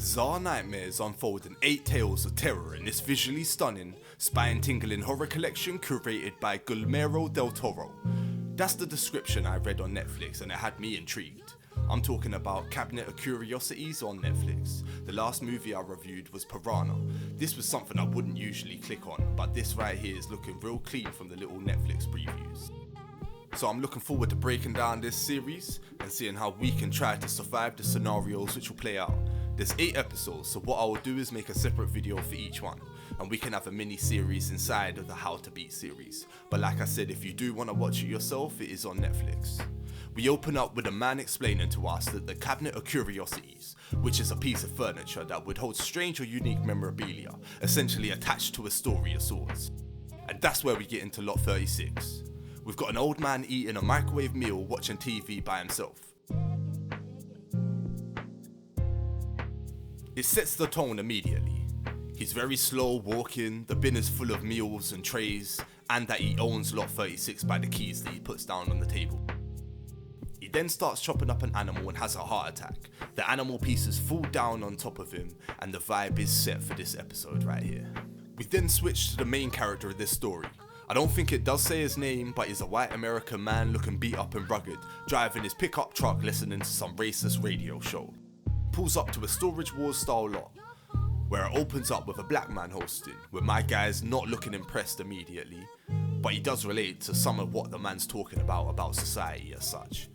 Bizarre nightmares unfold in 8 tales of terror in this visually stunning, spine-tingling horror collection curated by Guillermo del Toro. That's the description I read on Netflix and it had me intrigued. I'm talking about Cabinet of Curiosities on Netflix. The last movie I reviewed was Piranha. This was something I wouldn't usually click on, but this right here is looking real clean from the little Netflix previews. So I'm looking forward to breaking down this series and seeing how we can try to survive the scenarios which will play out. There's 8 episodes, so what I will do is make a separate video for each one, and we can have a mini series inside of the How to Beat series. But like I said, if you do want to watch it yourself, it is on Netflix. We open up with a man explaining to us that the Cabinet of Curiosities, which is a piece of furniture that would hold strange or unique memorabilia, essentially attached to a story of sorts. And that's where we get into lot 36. We've got an old man eating a microwave meal watching TV by himself. It sets the tone immediately. He's very slow walking, the bin is full of meals and trays, and that he owns lot 36 by the keys that he puts down on the table. He then starts chopping up an animal and has a heart attack. The animal pieces fall down on top of him, and the vibe is set for this episode right here. We then switch to the main character of this story. I don't think it does say his name, but he's a white American man looking beat up and rugged, driving his pickup truck listening to some racist radio show. Pulls up to a Storage Wars style lot, where it opens up with a black man hosting, with my guy's not looking impressed immediately, but he does relate to some of what the man's talking about society as such.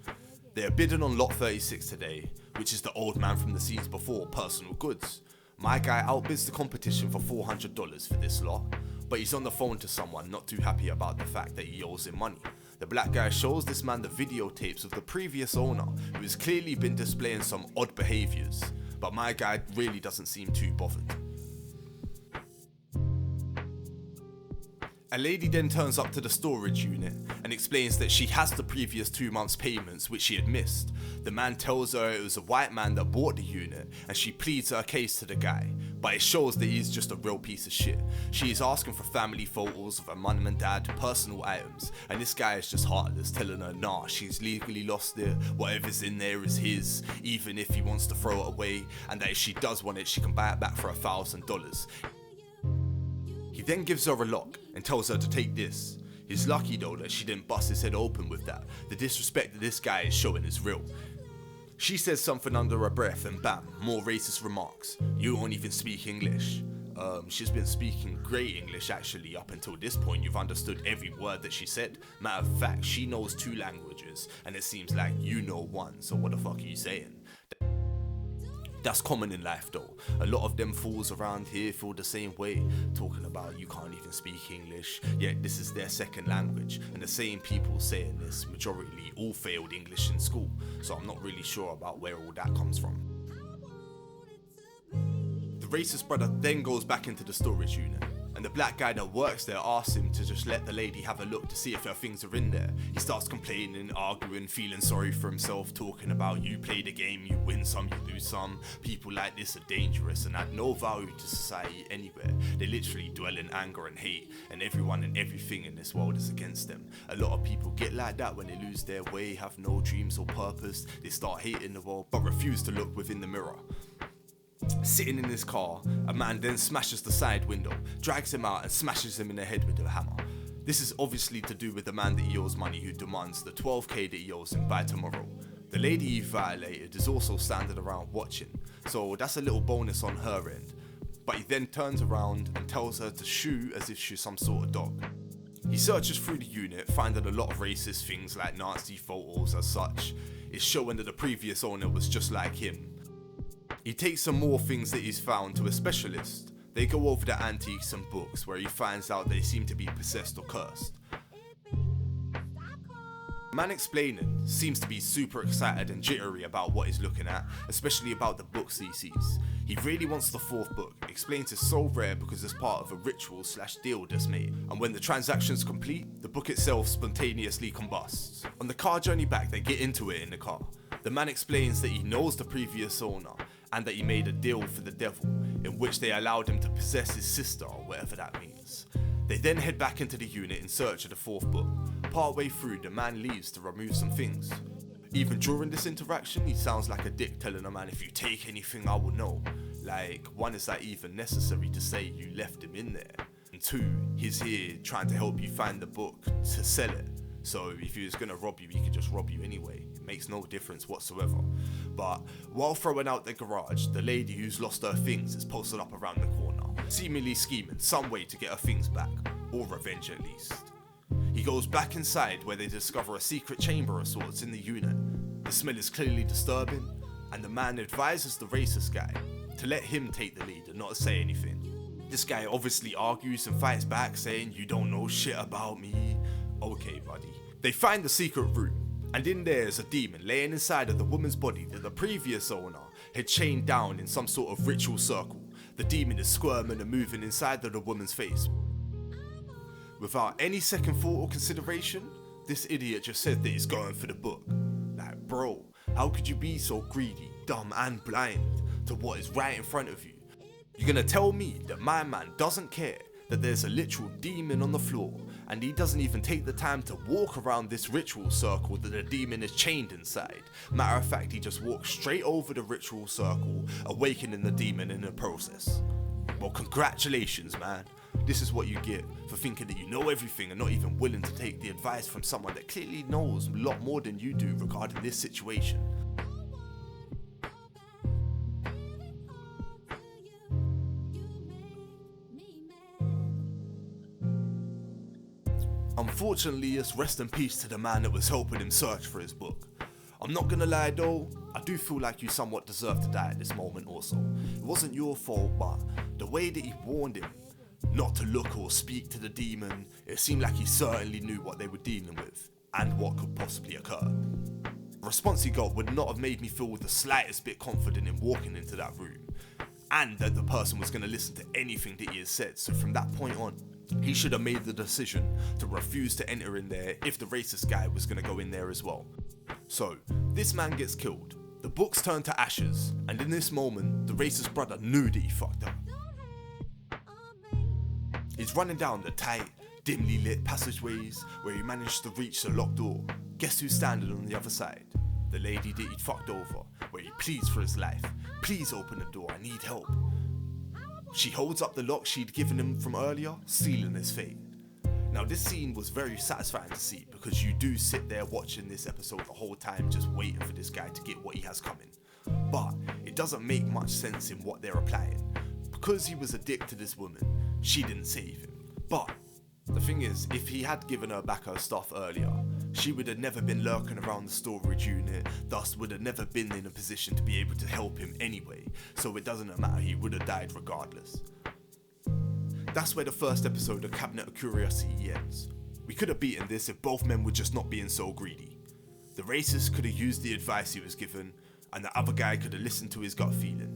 They are bidding on lot 36 today, which is the old man from the scenes before, personal goods. My guy outbids the competition for $400 for this lot, but he's on the phone to someone not too happy about the fact that he owes him money. The black guy shows this man the videotapes of the previous owner, who has clearly been displaying some odd behaviours, but my guy really doesn't seem too bothered. A lady then turns up to the storage unit and explains that she has the previous 2 months' payments which she had missed. The man tells her it was a white man that bought the unit and she pleads her case to the guy, but it shows that he's just a real piece of shit. She is asking for family photos of her mum and dad, personal items, and this guy is just heartless, telling her nah, she's legally lost it, whatever's in there is his, even if he wants to throw it away, and that if she does want it she can buy it back for $1,000. He then gives her a lock and tells her to take this. He's lucky though that she didn't bust his head open with that. The disrespect that this guy is showing is real. She says something under her breath and bam, more racist remarks. You don't even speak English. She's been speaking great English actually up until this point. You've understood every word that she said. Matter of fact, she knows 2 languages and it seems like you know 1, so what the fuck are you saying? That's common in life though. A lot of them fools around here feel the same way, talking about you can't even speak English, yet this is their second language, and the same people saying this majority all failed English in school, so I'm not really sure about where all that comes from. The racist brother then goes back into the storage unit, and the black guy that works there asks him to just let the lady have a look to see if her things are in there. He starts complaining, arguing, feeling sorry for himself, talking about you play the game, you win some, you lose some. People like this are dangerous and add no value to society anywhere. They literally dwell in anger and hate, and everyone and everything in this world is against them. A lot of people get like that when they lose their way, have no dreams or purpose. They start hating the world but refuse to look within the mirror. Sitting in his car, a man then smashes the side window, drags him out and smashes him in the head with a hammer. This is obviously to do with the man that he owes money who demands the $12,000 that he owes him by tomorrow. The lady he violated is also standing around watching, so that's a little bonus on her end. But he then turns around and tells her to shoo as if she's some sort of dog. He searches through the unit, finding a lot of racist things like Nazi photos as such. It's showing that the previous owner was just like him. He takes some more things that he's found to a specialist. They go over the antiques and books where he finds out they seem to be possessed or cursed. The man explaining seems to be super excited and jittery about what he's looking at, especially about the books he sees. He really wants the 4th book, explains it's so rare because it's part of a ritual/deal that's made, and when the transaction's complete, the book itself spontaneously combusts. On the car journey back, they get into it in the car. The man explains that he knows the previous owner and that he made a deal for the devil, in which they allowed him to possess his sister or whatever that means. They then head back into the unit in search of the 4th book. Partway through, the man leaves to remove some things. Even during this interaction, he sounds like a dick telling a man, if you take anything I will know. Like, one, is that even necessary to say you left him in there? And two, he's here trying to help you find the book to sell it. So if he was gonna rob you, he could just rob you anyway. It makes no difference whatsoever. But while throwing out the garage, the lady who's lost her things is posted up around the corner, seemingly scheming some way to get her things back, or revenge at least. He goes back inside where they discover a secret chamber of sorts in the unit. The smell is clearly disturbing, and the man advises the racist guy to let him take the lead and not say anything. This guy obviously argues and fights back, saying, "You don't know shit about me." Okay, buddy. They find the secret room, and in there is a demon laying inside of the woman's body that the previous owner had chained down in some sort of ritual circle. The demon is squirming and moving inside of the woman's face. Without any second thought or consideration, this idiot just said that he's going for the book. Like, bro, how could you be so greedy, dumb and blind to what is right in front of you? You're gonna tell me that my man doesn't care that there's a literal demon on the floor, and he doesn't even take the time to walk around this ritual circle that the demon is chained inside? Matter of fact, he just walks straight over the ritual circle, awakening the demon in the process. Well, congratulations, man. This is what you get for thinking that you know everything and not even willing to take the advice from someone that clearly knows a lot more than you do regarding this situation. Unfortunately, it's rest in peace to the man that was helping him search for his book. I'm not gonna lie though, I do feel like you somewhat deserve to die at this moment also. It wasn't your fault, but the way that he warned him not to look or speak to the demon, it seemed like he certainly knew what they were dealing with and what could possibly occur. The response he got would not have made me feel the slightest bit confident in walking into that room, and that the person was going to listen to anything that he had said. So from that point on, he should have made the decision to refuse to enter in there if the racist guy was going to go in there as well. So this man gets killed, the books turn to ashes, and in this moment the racist brother knew that he fucked up. He's running down the tight, dimly lit passageways where he managed to reach the locked door. Guess who's standing on the other side? The lady that he'd fucked over, where he pleads for his life. "Please open the door, I need help." She holds up the lock she'd given him from earlier, sealing his fate. Now this scene was very satisfying to see, because you do sit there watching this episode the whole time just waiting for this guy to get what he has coming. But it doesn't make much sense in what they're applying. Because he was a dick to this woman, she didn't save him. But the thing is, if he had given her back her stuff earlier, she would have never been lurking around the storage unit, thus would have never been in a position to be able to help him anyway, so it doesn't matter, he would have died regardless. That's where the first episode of Cabinet of Curiosity ends. We could have beaten this if both men were just not being so greedy. The racist could have used the advice he was given, and the other guy could have listened to his gut feeling.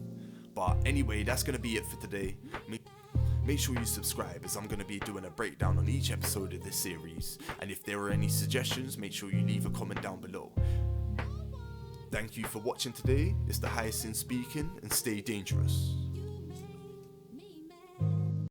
But anyway, that's going to be it for today. Make sure you subscribe, as I'm going to be doing a breakdown on each episode of this series, and if there are any suggestions, make sure you leave a comment down below. Thank you for watching today. It's the Hyacinth speaking, and stay dangerous.